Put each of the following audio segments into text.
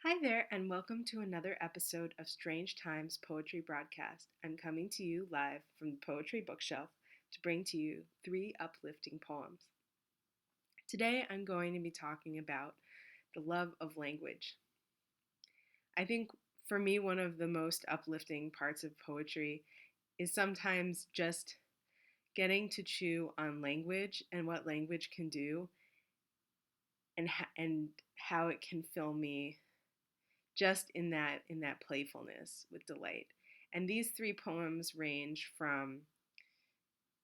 Hi there, and welcome to another episode of Strange Times Poetry Broadcast. I'm coming to you live from the Poetry Bookshelf to bring to you three uplifting poems. Today, I'm going to be talking about the love of language. I think for me, one of the most uplifting parts of poetry is sometimes just getting to chew on language and what language can do and how it can fill me just in that playfulness with delight. And these three poems range from,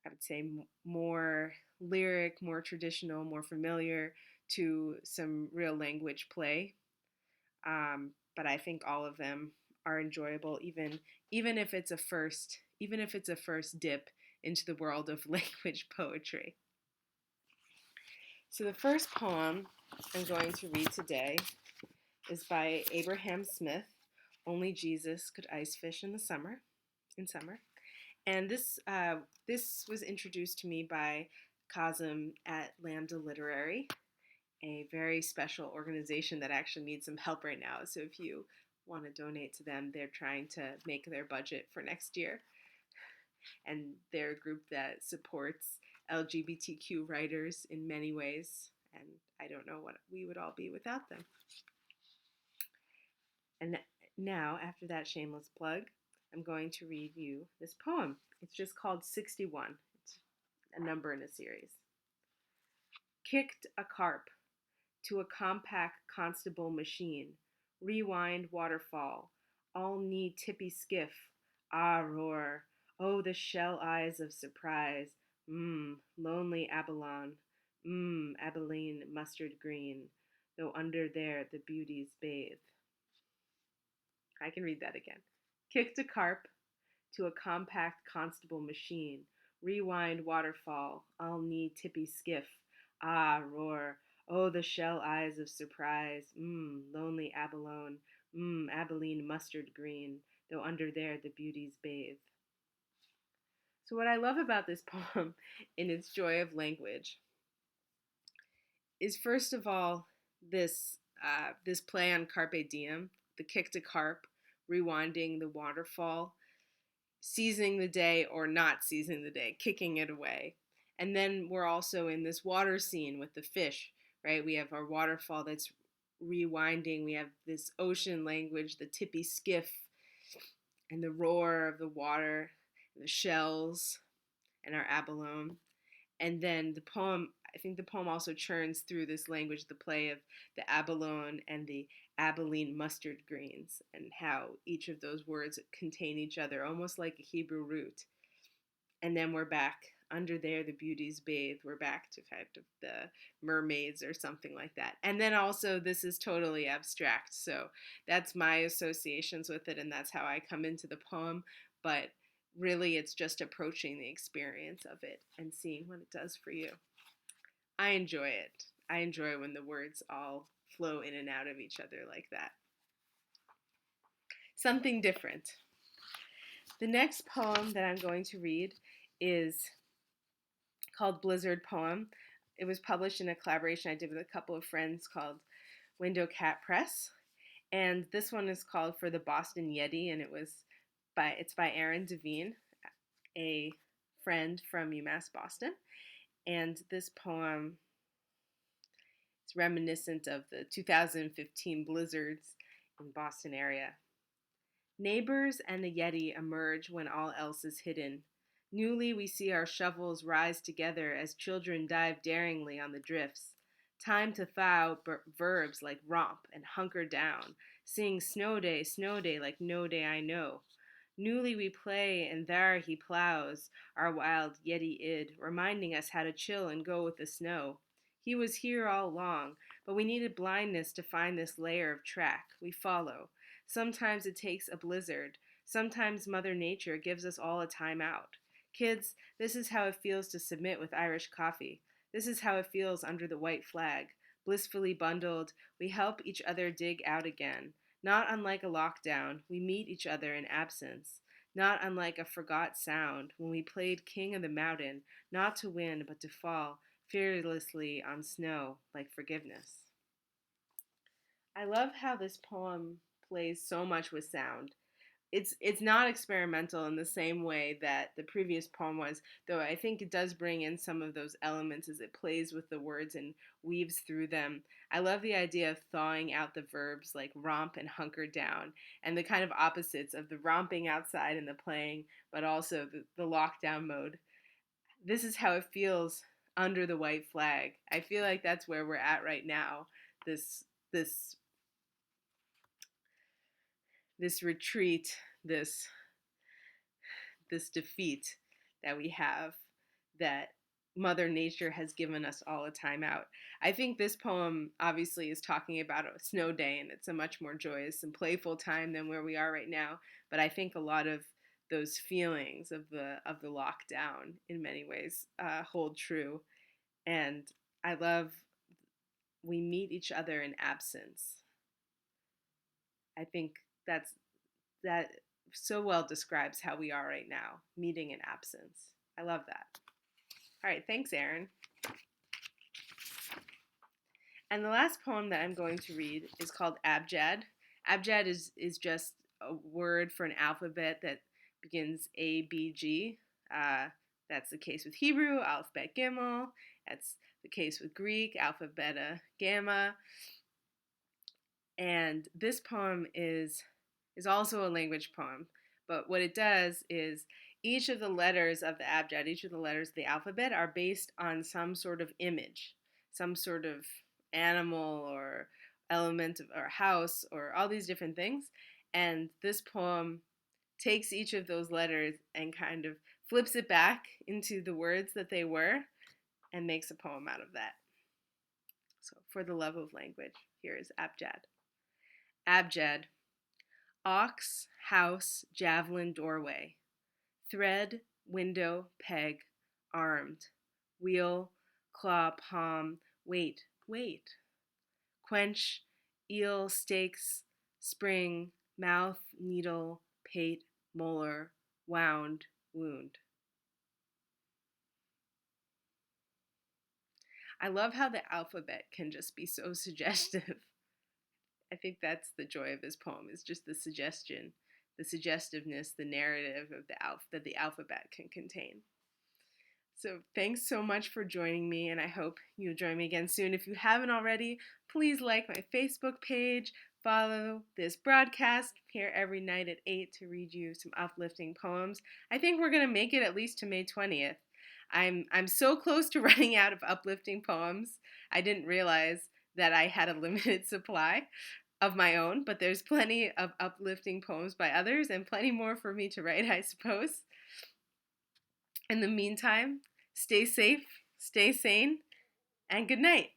I would say, more lyric, more traditional, more familiar, to some real language play. But I think all of them are enjoyable, even if it's a first dip into the world of language poetry. So the first poem I'm going to read today is by Abraham Smith. Only Jesus could ice fish in summer. And this was introduced to me by Kazim at Lambda Literary, a very special organization that actually needs some help right now. So if you want to donate to them, they're trying to make their budget for next year. And they're a group that supports LGBTQ writers in many ways. And I don't know what we would all be without them. And now, after that shameless plug, I'm going to read you this poem. It's just called 61. It's a number in a series. Kicked a carp to a compact constable machine. Rewind waterfall. All knee tippy skiff. Ah, roar. Oh, the shell eyes of surprise. Lonely Abalone. Abilene mustard green. Though under there the beauties bathe. I can read that again. Kicked a carp to a compact constable machine. Rewind waterfall. I'll need tippy skiff. Ah, roar. Oh, the shell eyes of surprise. Lonely Abalone. Abilene mustard green. Though under there the beauties bathe. So what I love about this poem in its joy of language is, first of all, this play on carpe diem, the kick to carp, rewinding the waterfall, seizing the day or not seizing the day, kicking it away. And then we're also in this water scene with the fish, right? We have our waterfall that's rewinding. We have this ocean language, the tippy skiff, and the roar of the water, the shells, and our abalone. And then I think the poem also churns through this language, the play of the abalone and the Abilene mustard greens, and how each of those words contain each other, almost like a Hebrew root. And then we're back under there, the beauties bathe. We're back to kind of the mermaids or something like that. And then also, this is totally abstract, so that's my associations with it, and that's how I come into the poem. But really, it's just approaching the experience of it and seeing what it does for you. I enjoy it. I enjoy when the words all flow in and out of each other like that. Something different. The next poem that I'm going to read is called Blizzard Poem. It was published in a collaboration I did with a couple of friends called Window Cat Press. And this one is called For the Boston Yeti, and it's by Erin Devine, a friend from UMass Boston. And this poem is reminiscent of the 2015 blizzards in Boston area. Neighbors and the Yeti emerge when all else is hidden. Newly we see our shovels rise together as children dive daringly on the drifts. Time to thaw verbs like romp and hunker down, sing snow day like no day I know. Newly we play, and there he plows, our wild Yeti id, reminding us how to chill and go with the snow. He was here all along, but we needed blindness to find this layer of track. We follow. Sometimes it takes a blizzard. Sometimes Mother Nature gives us all a time out. Kids, this is how it feels to submit with Irish coffee. This is how it feels under the white flag. Blissfully bundled, we help each other dig out again. Not unlike a lockdown, we meet each other in absence. Not unlike a forgot sound when we played King of the Mountain, not to win but to fall fearlessly on snow like forgiveness. I love how this poem plays so much with sound. It's not experimental in the same way that the previous poem was, though I think it does bring in some of those elements as it plays with the words and weaves through them. I love the idea of thawing out the verbs like romp and hunker down, and the kind of opposites of the romping outside and the playing, but also the lockdown mode. This is how it feels under the white flag. I feel like that's where we're at right now. This this retreat, this defeat that we have, that Mother Nature has given us all a time out. I think this poem obviously is talking about a snow day, and it's a much more joyous and playful time than where we are right now. But I think a lot of those feelings of the lockdown in many ways hold true. And I love we meet each other in absence. I think that so well describes how we are right now, meeting in absence. I love that. All right, thanks, Erin. And the last poem that I'm going to read is called Abjad. Abjad is just a word for an alphabet that begins A, B, G. That's the case with Hebrew, Aleph, Bet, Gimel. That's the case with Greek, Alpha, Beta, Gamma. And this poem is also a language poem. But what it does is each of the letters of the abjad, each of the letters of the alphabet are based on some sort of image, some sort of animal or element of, or house or all these different things. And this poem takes each of those letters and kind of flips it back into the words that they were and makes a poem out of that. So, for the love of language, here is Abjad. Abjad. Ox, house, javelin, doorway. Thread, window, peg, armed. Wheel, claw, palm, wait, wait. Quench, eel, stakes, spring, mouth, needle, pate, molar, wound, wound. I love how the alphabet can just be so suggestive. I think that's the joy of this poem, is just the suggestion, the suggestiveness, the narrative of that the alphabet can contain. So thanks so much for joining me, and I hope you'll join me again soon. If you haven't already, please like my Facebook page, follow this broadcast here every night at 8 to read you some uplifting poems. I think we're going to make it at least to May 20th. I'm so close to running out of uplifting poems. I didn't realize that I had a limited supply of my own, but there's plenty of uplifting poems by others and plenty more for me to write, I suppose. In the meantime, stay safe, stay sane, and good night.